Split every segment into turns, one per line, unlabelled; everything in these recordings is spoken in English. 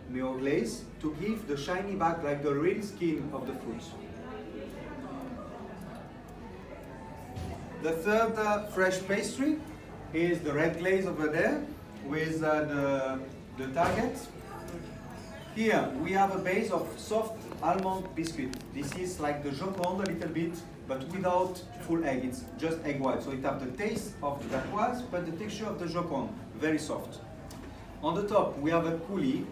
mayo glaze to give the shiny back like the real skin of the fruit. The third fresh pastry is the red glaze over there with the target. Here we have a base of soft almond biscuit. This is like the Joconde a little bit, but without full egg. It's just egg white. So it has the taste of the dacquoise, but the texture of the Joconde, very soft. On the top we have a coulis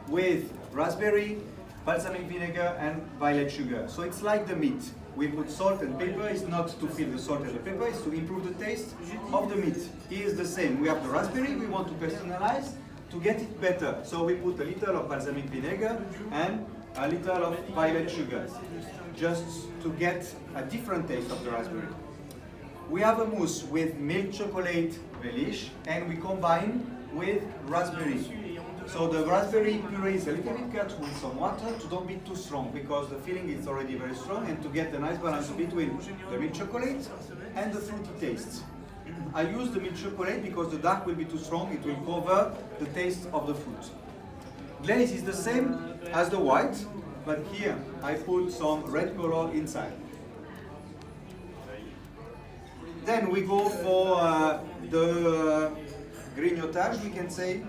with raspberry, balsamic vinegar and violet sugar. So it's like the meat. We put salt and pepper. It's not to feel the salt and the pepper, it's to improve the taste of the meat. Here is the same. We have the raspberry, we want to personalize to get it better. So we put a little of balsamic vinegar and a little of violet sugar, just to get a different taste of the raspberry. We have a mousse with milk chocolate relish and we combine with raspberry. So the raspberry puree is a little bit cut with some water to don't be too strong because the filling is already very strong, and to get a nice balance between the milk chocolate and the fruity taste. I use the milk chocolate because the dark will be too strong, it will cover the taste of the fruit. Glaze is the same as the white, but here I put some red color inside. Then we go for the grignotage, we can say.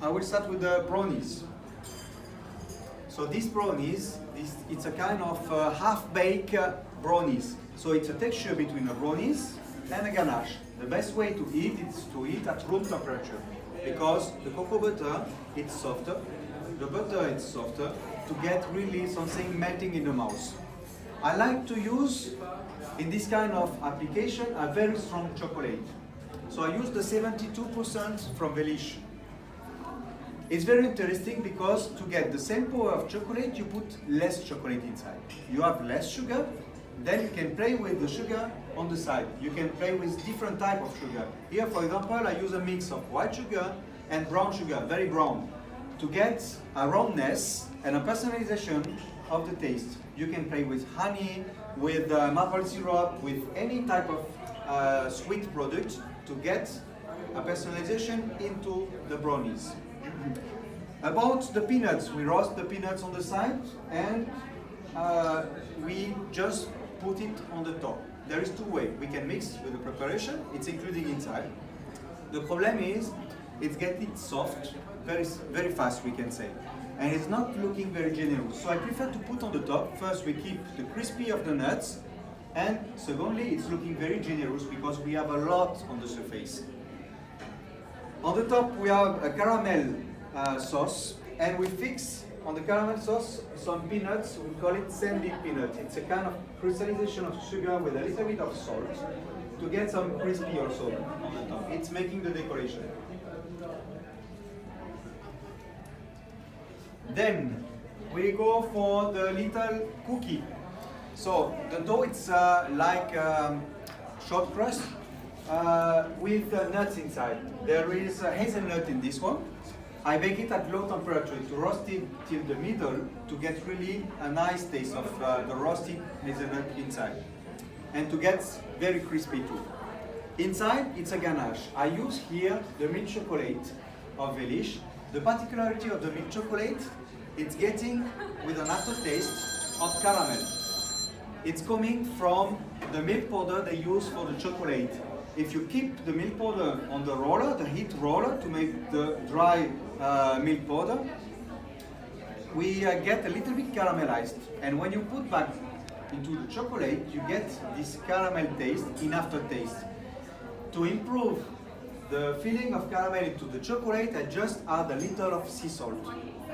I will start with the brownies. So these brownies, it's a kind of half-baked brownies. So it's a texture between a brownies and a ganache. The best way to eat is to eat at room temperature because the cocoa butter, it's softer, the butter is softer, to get really something melting in the mouth. I like to use, in this kind of application, a very strong chocolate. So I use the 72% from Véliche. It's very interesting because to get the same power of chocolate, you put less chocolate inside. You have less sugar, then you can play with the sugar on the side. You can play with different type of sugar. Here, for example, I use a mix of white sugar and brown sugar, very brown, to get a roundness and a personalization of the taste. You can play with honey, with maple syrup, with any type of sweet product to get a personalization into the brownies. About the peanuts, we roast the peanuts on the side and we just put it on the top. There is two ways. We can mix with the preparation, it's including inside. The problem is, it's getting soft very, very fast, we can say. And it's not looking very generous. So I prefer to put on the top. First, we keep the crispy of the nuts. And secondly, it's looking very generous because we have a lot on the surface. On the top, we have a caramel sauce, and we fix on the caramel sauce some peanuts. We call it sandy peanut. It's a kind of crystallization of sugar with a little bit of salt to get some crispy also on the top. It's making the decoration. Then we go for the little cookie. So the dough, it's like short crust with nuts inside. There is hazelnut in this one. I bake it at low temperature to roast it till the middle to get really a nice taste of the roasted hazelnut inside. And to get very crispy too. Inside, it's a ganache. I use here the milk chocolate of Véliche. The particularity of the milk chocolate, it's getting with an aftertaste of caramel. It's coming from the milk powder they use for the chocolate. If you keep the milk powder on the roller, the heat roller, to make the dry milk powder, we get a little bit caramelized. And when you put back into the chocolate, you get this caramel taste in aftertaste. To improve the feeling of caramel into the chocolate, I just add a little of sea salt.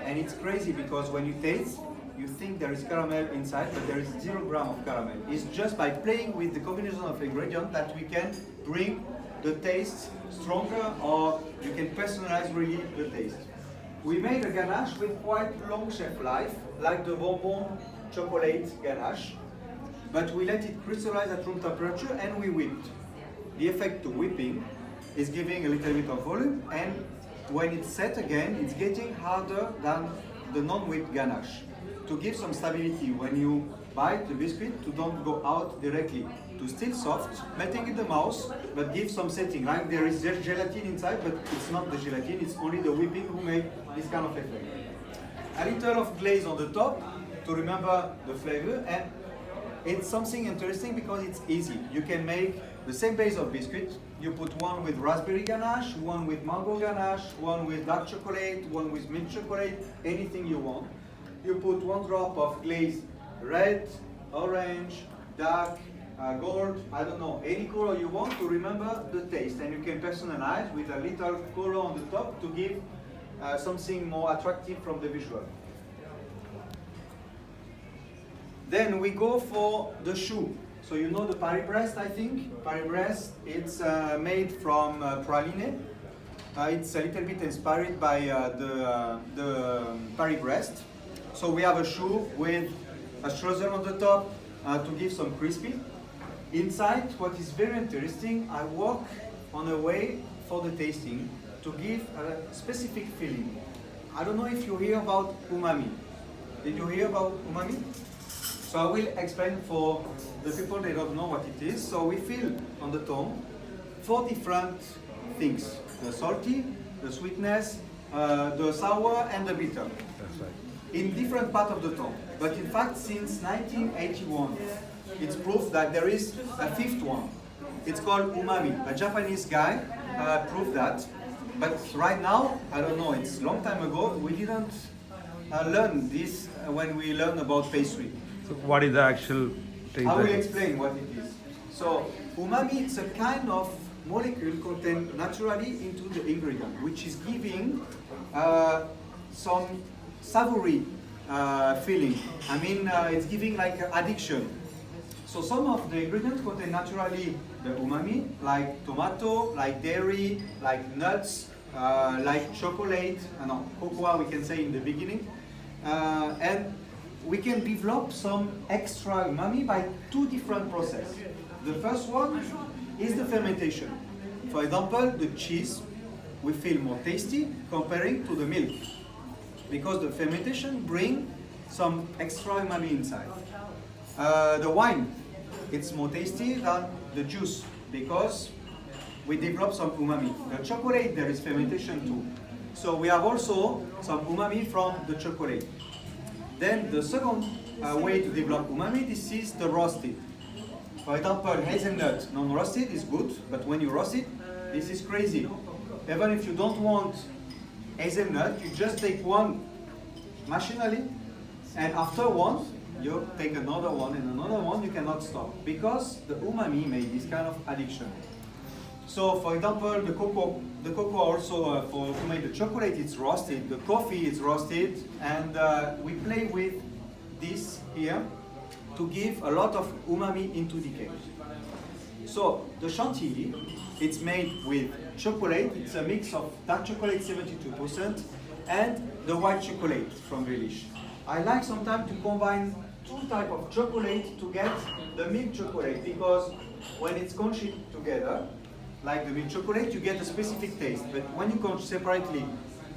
And it's crazy because when you taste, you think there is caramel inside, but there is 0 gram of caramel. It's just by playing with the combination of ingredients that we can bring the taste stronger, or you can personalize really the taste. We made a ganache with quite long shelf life, like the bonbon chocolate ganache, but we let it crystallize at room temperature and we whipped. The effect to whipping is giving a little bit of volume, and when it's set again, it's getting harder than the non-whipped ganache. To give some stability when you bite the biscuit, to don't go out directly, to still soft, melting in the mouth, but give some setting. Like there is gelatin inside, but it's not the gelatin, it's only the whipping who make this kind of effect. a little of glaze on the top to remember the flavor, and it's something interesting because it's easy. You can make the same base of biscuit. You put one with raspberry ganache, one with mango ganache, one with dark chocolate, one with milk chocolate, anything you want. You put one drop of glaze, red, orange, dark, gold, I don't know, any color you want to remember the taste. And you can personalize with a little color on the top to give something more attractive from the visual. Then we go for the choux. So you know the Paris-Brest, I think? Paris-Brest, it's made from praline. It's a little bit inspired by the Paris-Brest. So we have a choux with a streusel on the top to give some crispy. Inside, what is very interesting, I work on a way for the tasting to give a specific feeling. I don't know if you hear about umami. Did you hear about umami? So I will explain for the people that don't know what it is. So we feel on the tongue 4 different things: the salty, the sweetness, the sour, and the bitter.
That's right.
In different part of the tongue. But in fact, since 1981, it's proof that there is a fifth one. It's called umami. A Japanese guy proved that. But right now, I don't know, it's a long time ago, we didn't learn this when we learn about pastry.
So what is the actual taste?
I will
that-
explain what it is. So, umami is a kind of molecule contained naturally into the ingredient, which is giving some savory feeling. I mean, it's giving like addiction. So some of the ingredients contain naturally the umami, like tomato, like dairy, like nuts, like chocolate, no, cocoa we can say in the beginning. And we can develop some extra umami by 2 different processes. The first one is the fermentation. For example, the cheese we feel more tasty comparing to the milk, because the fermentation brings some extra umami inside. The wine, it's more tasty than the juice because we develop some umami. The chocolate, there is fermentation too. So we have also some umami from the chocolate. Then the second way to develop umami, this is the roasted. For example, hazelnut, non-roasted is good, but when you roast it, this is crazy. Even if you don't want hazelnut, you just take one machinally, and after one, you take another one and another one, you cannot stop, because the umami made this kind of addiction. So, for example, the cocoa also, to make the chocolate, it's roasted, the coffee is roasted, and we play with this here to give a lot of umami into the cake. So, the chantilly, it's made with chocolate, it's a mix of dark chocolate 72% and the white chocolate from Relish. I like sometimes to combine 2 types of chocolate to get the milk chocolate, because when it's conching together, like the milk chocolate, you get a specific taste. But when you conch separately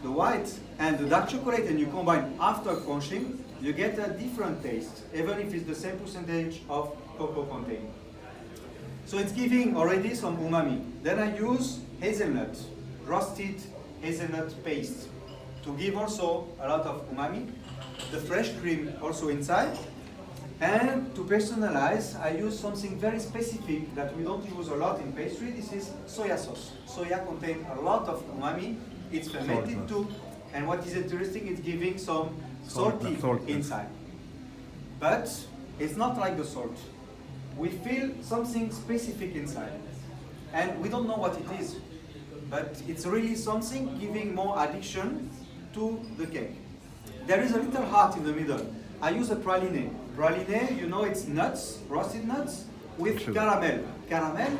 the white and the dark chocolate and you combine after conching, you get a different taste, even if it's the same percentage of cocoa contained. So it's giving already some umami. Then I use hazelnut, roasted hazelnut paste, to give also a lot of umami. The fresh cream also inside. And to personalize, I use something very specific that we don't use a lot in pastry. This is soya sauce. Soya contains a lot of umami. It's fermented too. And what is interesting, it's giving some salty inside. But it's not like the salt. We feel something specific inside. And we don't know what it is. But it's really something giving more addiction to the cake. There is a little heart in the middle. I use a praline. Praline, you know, it's nuts, roasted nuts, with caramel. Caramel,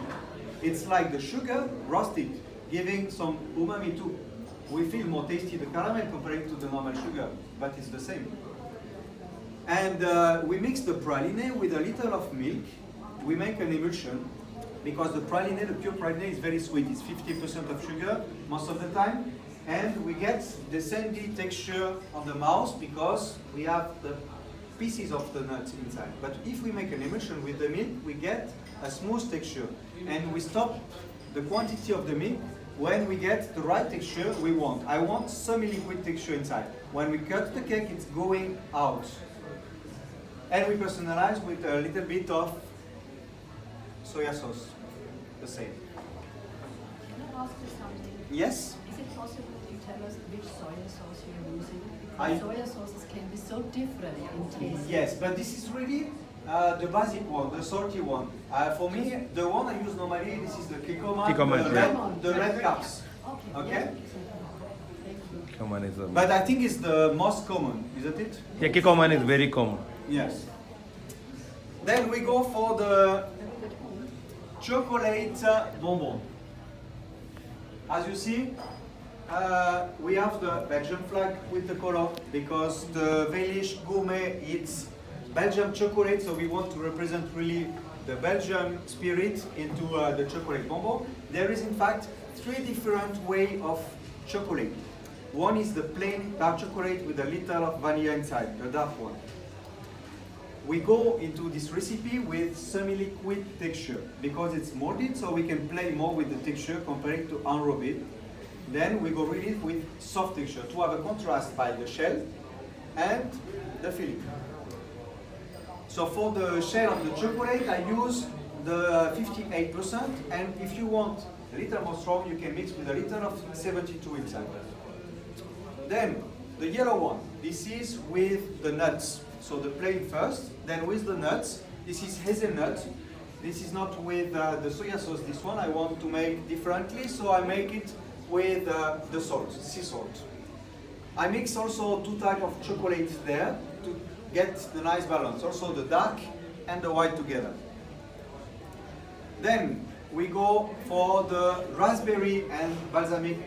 it's like the sugar roasted, giving some umami too. We feel more tasty the caramel compared to the normal sugar, but it's the same. And we mix the praline with a little of milk. We make an emulsion, because the praline, the pure praline, is very sweet. It's 50% of sugar most of the time. And we get the sandy texture on the mouth because we have the pieces of the nuts inside. But if we make an emulsion with the milk, we get a smooth texture. And we stop the quantity of the milk when we get the right texture we want. I want semi-liquid texture inside. When we cut the cake, it's going out. And we personalize with a little bit of soya sauce, the same.
Can I ask you something?
Yes?
Is it possible to tell us which soya sauce you're using?
I-
Because soya sauces can be so different in taste.
Yes, but this is really the basic one, the salty one. For me, the one I use normally, this is the Kikkoman,
Kikkoman,
the red caps.
Okay.
Okay?
Yeah. Thank you.
Kikkoman is a.
But I think it's the most common, isn't it?
Yeah, Kikkoman is very common.
Yes. Then we go for the chocolate bonbon. As you see, we have the Belgian flag with the color because the Veilish Gourmet it's Belgian chocolate, so we want to represent really the Belgian spirit into the chocolate bonbon. There is in fact 3 different ways of chocolate. One is the plain dark chocolate with a little of vanilla inside, the dark one. We go into this recipe with semi-liquid texture because it's molded, so we can play more with the texture compared to enrobed. Then we go really with soft texture to have a contrast by the shell and the filling. So for the shell of the chocolate, I use the 58%, and if you want a little more strong, you can mix with a little of 72 inside. Then the yellow one, this is with the nuts. So the plain first, then with the nuts. This is hazelnut. This is not with the soya sauce, this one I want to make differently, so I make it with the salt, sea salt. I mix also 2 types of chocolate there to get the nice balance, also the dark and the white together. Then we go for the raspberry and balsamic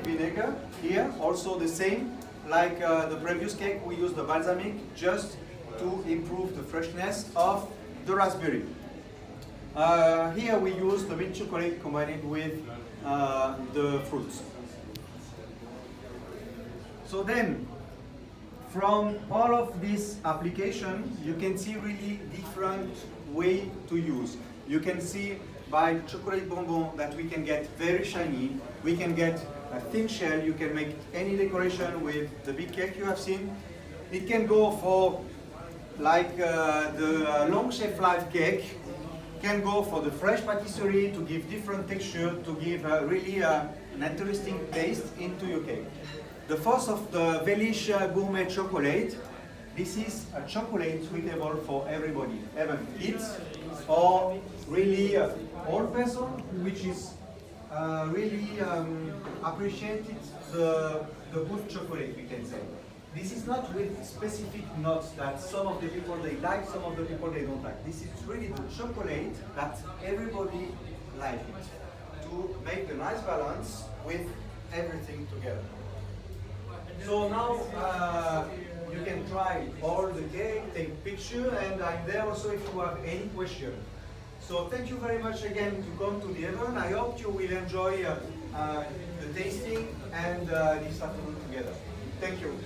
vinegar. Here also the same, like the previous cake, we use the balsamic just to improve the freshness of the raspberry. Here we use the milk chocolate combined with the fruits. So then, from all of this application, you can see really different way to use. You can see by chocolate bonbon that we can get very shiny, we can get a thin shell, you can make any decoration with the big cake you have seen. It can go for like the long chef life cake, can go for the fresh patisserie to give different texture, to give really an interesting taste into your cake. The first of the Veilish Gourmet chocolate, this is a chocolate suitable for everybody, even kids or really old person, which is really appreciated the good chocolate, we can say. This is not with specific nuts that some of the people they like, some of the people they don't like. This is really the chocolate that everybody like it, to make the nice balance with everything together. So now you can try all the cake, take picture, and I'm there also if you have any question. So thank you very much again to come to the event. I hope you will enjoy the tasting and this afternoon together. Thank you.